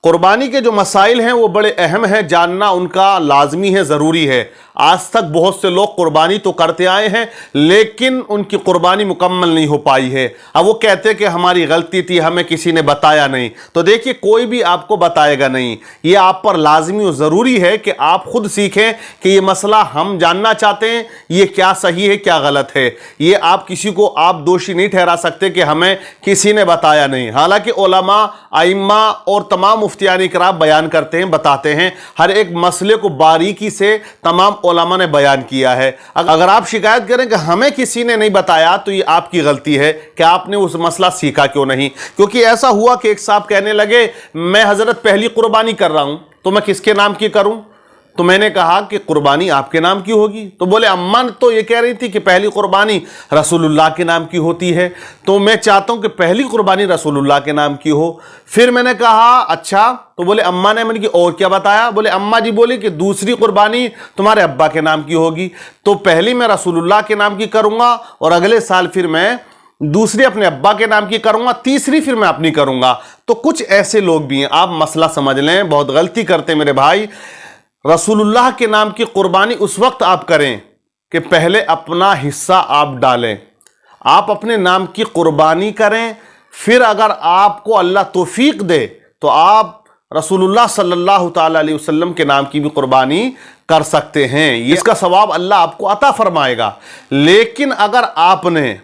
قربانی کے جو مسائل ہیں وہ بڑے اہم ہیں، جاننا ان کا لازمی ہے، ضروری ہے۔ آج تک بہت سے لوگ قربانی تو کرتے آئے ہیں لیکن ان کی قربانی مکمل نہیں ہو پائی ہے۔ اب وہ کہتے ہیں کہ ہماری غلطی تھی، ہمیں کسی نے بتایا نہیں۔ تو دیکھیے کوئی بھی آپ کو بتائے گا نہیں، یہ آپ پر لازمی و ضروری ہے کہ آپ خود سیکھیں کہ یہ مسئلہ ہم جاننا چاہتے ہیں، یہ کیا صحیح ہے کیا غلط ہے۔ یہ آپ کسی کو آپ دوشی نہیں ٹھہرا سکتے کہ ہمیں کسی نے بتایا نہیں۔ حالانکہ علماء، ائمہ اور تمام مفتیان کرام بیان کرتے ہیں، بتاتے ہیں، ہر ایک مسئلے کو باریکی سے تمام علماء نے بیان کیا ہے۔ اگر آپ شکایت کریں کہ ہمیں کسی نے نہیں بتایا تو یہ آپ کی غلطی ہے کہ آپ نے اس مسئلہ سیکھا کیوں نہیں۔ کیونکہ ایسا ہوا کہ ایک صاحب کہنے لگے میں حضرت پہلی قربانی کر رہا ہوں تو میں کس کے نام کی کروں؟ تو میں نے کہا کہ قربانی آپ کے نام کی ہوگی۔ تو بولے اماں تو یہ کہہ رہی تھی کہ پہلی قربانی رسول اللہ کے نام کی ہوتی ہے، تو میں چاہتا ہوں کہ پہلی قربانی رسول اللہ کے نام کی ہو۔ پھر میں نے کہا اچھا، تو بولے اماں نے، میں نے کہ اور کیا بتایا؟ بولے اماں جی بولی کہ دوسری قربانی تمہارے ابا کے نام کی ہوگی، تو پہلی میں رسول اللہ کے نام کی کروں گا اور اگلے سال پھر میں دوسری اپنے ابا کے نام کی کروں گا، تیسری پھر میں اپنی کروں گا۔ تو کچھ ایسے لوگ بھی ہیں، آپ مسئلہ سمجھ لیں، بہت غلطی کرتے میرے بھائی۔ رسول اللہ کے نام کی قربانی اس وقت آپ کریں کہ پہلے اپنا حصہ آپ ڈالیں، آپ اپنے نام کی قربانی کریں، پھر اگر آپ کو اللہ توفیق دے تو آپ رسول اللہ صلی اللہ تعالیٰ علیہ وسلم کے نام کی بھی قربانی کر سکتے ہیں، اس کا ثواب اللہ آپ کو عطا فرمائے گا۔ لیکن اگر آپ نے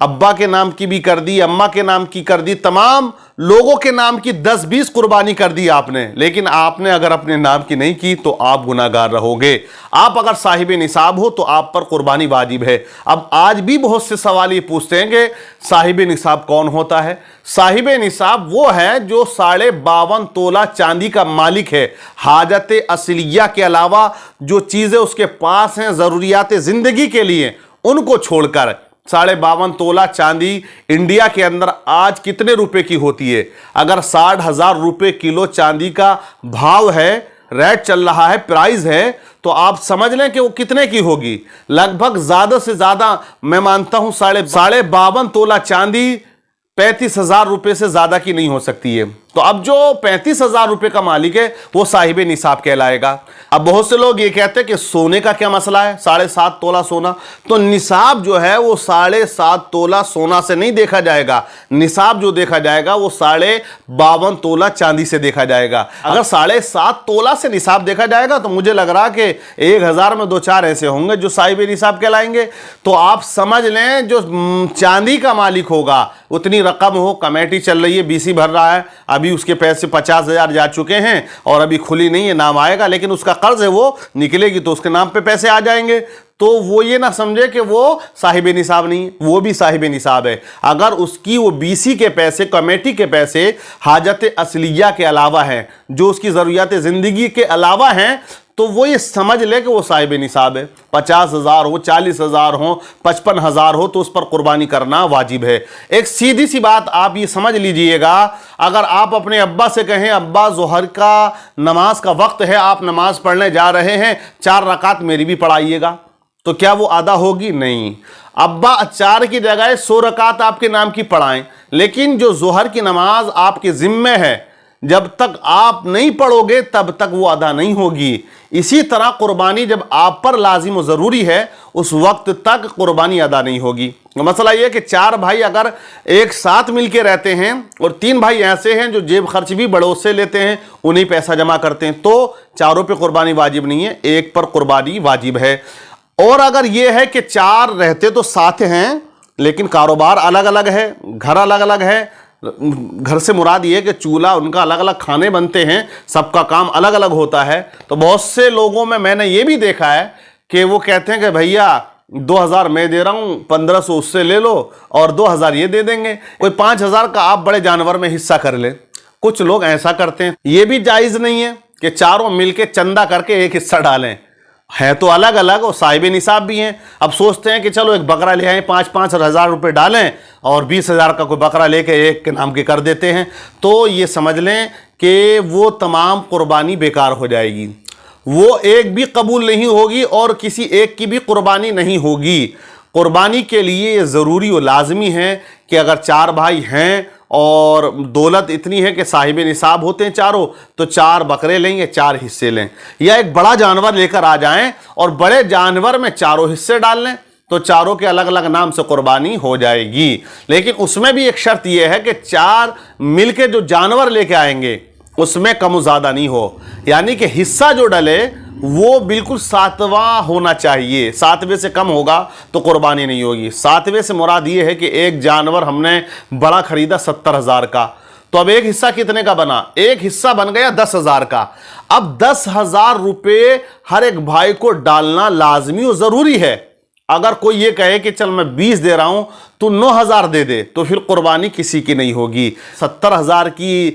ابا کے نام کی بھی کر دی، اماں کے نام کی کر دی، تمام لوگوں کے نام کی 10-20 قربانی کر دی آپ نے، لیکن آپ نے اگر اپنے نام کی نہیں کی تو آپ گناہگار رہو گے۔ آپ اگر صاحب نصاب ہو تو آپ پر قربانی واجب ہے۔ اب آج بھی بہت سے سوال یہ پوچھتے ہیں کہ صاحب نصاب کون ہوتا ہے؟ صاحب نصاب وہ ہے جو 52.5 تولہ چاندی کا مالک ہے، حاجت اصلیہ کے علاوہ جو چیزیں اس کے پاس ہیں ضروریات زندگی کے لیے، ان کو چھوڑ کر 52.5 تولہ چاندی انڈیا کے اندر آج کتنے روپے کی ہوتی ہے؟ اگر 60,000 روپے کلو چاندی کا بھاؤ ہے، ریٹ چل رہا ہے، پرائز ہے، تو آپ سمجھ لیں کہ وہ کتنے کی ہوگی؟ لگ بھگ زیادہ سے زیادہ میں مانتا ہوں 52.5 تولہ چاندی 35,000 روپے سے زیادہ کی نہیں ہو سکتی ہے۔ تو اب جو 35,000 روپے کا مالک ہے وہ صاحب نصاب کہلائے گا۔ اب بہت سے لوگ یہ کہتے ہیں کہ سونے کا کیا مسئلہ ہے؟ 7.5 تولہ سونا، تو نصاب جو ہے وہ 7.5 تولہ سونا سے نہیں دیکھا جائے گا، نصاب جو دیکھا جائے گا وہ 52.5 تولہ چاندی سے دیکھا جائے گا۔ اگر 7.5 تولہ سے نصاب دیکھا جائے گا تو مجھے لگ رہا کہ 1000 میں 2-4 ایسے ہوں گے جو صاحب نصاب کہلائیں گے۔ تو آپ سمجھ لیں جو چاندی کا مالک ہوگا اتنی رقم ہو، کمیٹی چل رہی ہے، BC بھر رہا ہے، ابھی اس کے پیسے 50,000 جا چکے ہیں اور ابھی کھلی نہیں ہے، نام آئے گا، لیکن اس کا قرض ہے وہ نکلے گی تو اس کے نام پہ پیسے آ جائیں گے، تو وہ یہ نہ سمجھے کہ وہ صاحب نصاب نہیں ہے، وہ بھی صاحب نصاب ہے۔ اگر اس کی وہ BC کے پیسے، کمیٹی کے پیسے حاجت اصلیہ کے علاوہ ہیں، جو اس کی ضروریات زندگی کے علاوہ ہیں، تو وہ یہ سمجھ لے کہ وہ صاحب نصاب ہے۔ 50,000 ہو، 40,000 ہو، 55,000 ہو تو اس پر قربانی کرنا واجب ہے۔ ایک سیدھی سی بات آپ یہ سمجھ لیجئے گا، اگر آپ اپنے ابا سے کہیں ابا ظہر کا نماز کا وقت ہے، آپ نماز پڑھنے جا رہے ہیں، 4 رکعت میری بھی پڑھائیے گا، تو کیا وہ ادا ہوگی؟ نہیں۔ ابا 4 کی جگہ 100 رکعت آپ کے نام کی پڑھائیں، لیکن جو ظہر کی نماز آپ کے ذمہ ہے، جب تک آپ نہیں پڑھو گے تب تک وہ ادا نہیں ہوگی۔ اسی طرح قربانی جب آپ پر لازم و ضروری ہے اس وقت تک قربانی ادا نہیں ہوگی۔ مسئلہ یہ ہے کہ 4 بھائی اگر ایک ساتھ مل کے رہتے ہیں اور 3 بھائی ایسے ہیں جو جیب خرچ بھی بڑوں سے لیتے ہیں، انہیں پیسہ جمع کرتے ہیں، تو 4 پہ قربانی واجب نہیں ہے، 1 پر قربانی واجب ہے۔ اور اگر یہ ہے کہ 4 رہتے تو ساتھ ہیں لیکن کاروبار الگ الگ ہے، گھر الگ الگ ہے، گھر سے مراد یہ ہے کہ چولہا ان کا الگ الگ، کھانے بنتے ہیں، سب کا کام الگ الگ ہوتا ہے، تو بہت سے لوگوں میں نے یہ بھی دیکھا ہے کہ وہ کہتے ہیں کہ بھیا 2,000 میں دے رہا ہوں، 1,500 اس سے لے لو اور 2,000 یہ دے دیں گے، کوئی 5,000 کا آپ بڑے جانور میں حصہ کر لیں۔ کچھ لوگ ایسا کرتے ہیں، یہ بھی جائز نہیں ہے کہ چاروں مل کے چندہ کر کے ایک حصہ ڈالیں، ہے تو الگ الگ اور صاحب نصاب بھی ہیں۔ اب سوچتے ہیں کہ چلو ایک بکرا لے آئیں، 5-5 ہزار روپے ڈالیں اور 20,000 کا کوئی بکرا لے کے ایک کے نام کے کر دیتے ہیں، تو یہ سمجھ لیں کہ وہ تمام قربانی بیکار ہو جائے گی، وہ ایک بھی قبول نہیں ہوگی اور کسی ایک کی بھی قربانی نہیں ہوگی۔ قربانی کے لیے یہ ضروری و لازمی ہے کہ اگر 4 بھائی ہیں اور دولت اتنی ہے کہ صاحب نصاب ہوتے ہیں چاروں، تو 4 بکرے لیں یا 4 حصے لیں، یا ایک بڑا جانور لے کر آ جائیں اور بڑے جانور میں 4 حصے ڈال لیں، تو چاروں کے الگ الگ نام سے قربانی ہو جائے گی۔ لیکن اس میں بھی ایک شرط یہ ہے کہ 4 مل کے جو جانور لے کے آئیں گے اس میں کم و زیادہ نہیں ہو، یعنی کہ حصہ جو ڈلے وہ بالکل 7واں ہونا چاہیے، 7ویں سے کم ہوگا تو قربانی نہیں ہوگی۔ 7ویں سے مراد یہ ہے کہ ایک جانور ہم نے بڑا خریدا 70,000 کا، تو اب ایک حصہ کتنے کا بنا؟ ایک حصہ بن گیا 10,000 کا۔ اب 10,000 روپے ہر ایک بھائی کو ڈالنا لازمی و ضروری ہے۔ اگر کوئی یہ کہے کہ چل میں 20 دے رہا ہوں تو 9,000 دے دے، تو پھر قربانی کسی کی نہیں ہوگی۔ 70,000 کی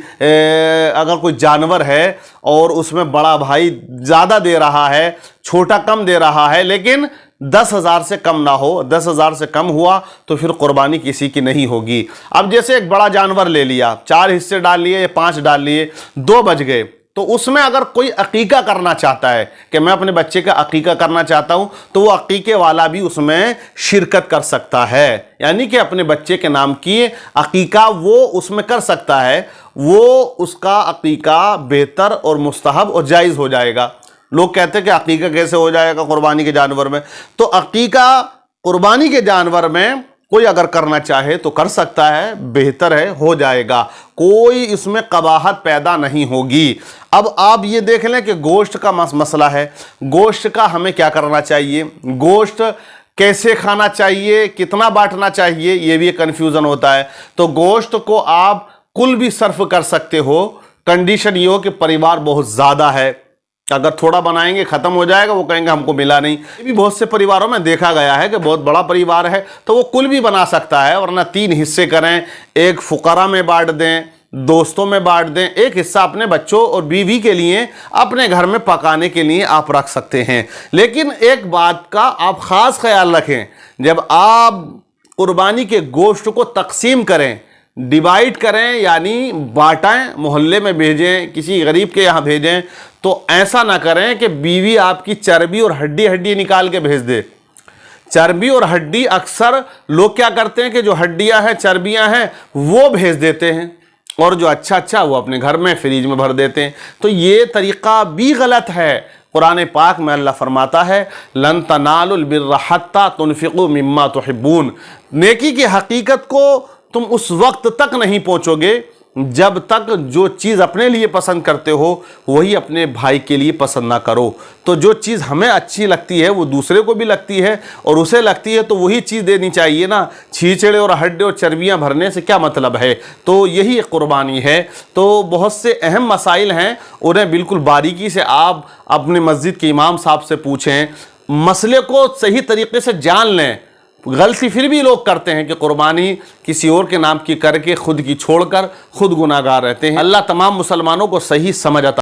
اگر کوئی جانور ہے اور اس میں بڑا بھائی زیادہ دے رہا ہے، چھوٹا کم دے رہا ہے، لیکن 10,000 سے کم نہ ہو، 10,000 سے کم ہوا تو پھر قربانی کسی کی نہیں ہوگی۔ اب جیسے ایک بڑا جانور لے لیا، 4 حصے ڈال لیے یا 5 ڈال لیے، 2 بچ گئے، تو اس میں اگر کوئی عقیقہ کرنا چاہتا ہے کہ میں اپنے بچے کا عقیقہ کرنا چاہتا ہوں، تو وہ عقیقے والا بھی اس میں شرکت کر سکتا ہے، یعنی کہ اپنے بچے کے نام کی عقیقہ وہ اس میں کر سکتا ہے، وہ اس کا عقیقہ بہتر اور مستحب اور جائز ہو جائے گا۔ لوگ کہتے ہیں کہ عقیقہ کیسے ہو جائے گا قربانی کے جانور میں؟ تو عقیقہ قربانی کے جانور میں کوئی اگر کرنا چاہے تو کر سکتا ہے، بہتر ہے، ہو جائے گا، کوئی اس میں قباحت پیدا نہیں ہوگی۔ اب آپ یہ دیکھ لیں کہ گوشت کا مسئلہ ہے، گوشت کا ہمیں کیا کرنا چاہیے، گوشت کیسے کھانا چاہیے، کتنا بانٹنا چاہیے، یہ بھی کنفیوژن ہوتا ہے۔ تو گوشت کو آپ کل بھی صرف کر سکتے ہو، کنڈیشن یہ ہو کہ پریوار بہت زیادہ ہے، اگر تھوڑا بنائیں گے ختم ہو جائے گا، وہ کہیں گے ہم کو ملا نہیں۔ یہ بھی بہت سے پریواروں میں دیکھا گیا ہے کہ بہت بڑا پریوار ہے تو وہ کل بھی بنا سکتا ہے، ورنہ 3 حصے کریں، ایک فقراء میں بانٹ دیں، دوستوں میں بانٹ دیں، ایک حصہ اپنے بچوں اور بیوی کے لیے اپنے گھر میں پکانے کے لیے آپ رکھ سکتے ہیں۔ لیکن ایک بات کا آپ خاص خیال رکھیں، جب آپ قربانی کے گوشت کو تقسیم کریں، ڈیوائیڈ کریں، یعنی بانٹیں، محلے میں بھیجیں، کسی غریب کے یہاں بھیجیں، تو ایسا نہ کریں کہ بیوی آپ کی چربی اور ہڈی نکال کے بھیج دے۔ چربی اور ہڈی اکثر لوگ کیا کرتے ہیں کہ جو ہڈیاں ہیں، چربیاں ہیں، وہ بھیج دیتے ہیں، اور جو اچھا وہ اپنے گھر میں فریج میں بھر دیتے ہیں، تو یہ طریقہ بھی غلط ہے۔ قرآن پاک میں اللہ فرماتا ہے لن تنالوا البر حتی تنفقوا مما تحبون، نیکی کی حقیقت کو تم اس وقت تک نہیں پہنچو گے جب تک جو چیز اپنے لیے پسند کرتے ہو وہی اپنے بھائی کے لیے پسند نہ کرو۔ تو جو چیز ہمیں اچھی لگتی ہے وہ دوسرے کو بھی لگتی ہے اور اسے لگتی ہے تو وہی چیز دینی چاہیے نا، چھیچڑے اور ہڈے اور چربیاں بھرنے سے کیا مطلب ہے؟ تو یہی ایک قربانی ہے۔ تو بہت سے اہم مسائل ہیں، انہیں بالکل باریکی سے آپ اپنے مسجد کے امام صاحب سے پوچھیں، مسئلے کو صحیح طریقے سے جان لیں۔ غلطی پھر بھی لوگ کرتے ہیں کہ قربانی کسی اور کے نام کی کر کے خود کی چھوڑ کر خود گناہگار رہتے ہیں۔ اللہ تمام مسلمانوں کو صحیح سمجھ عطا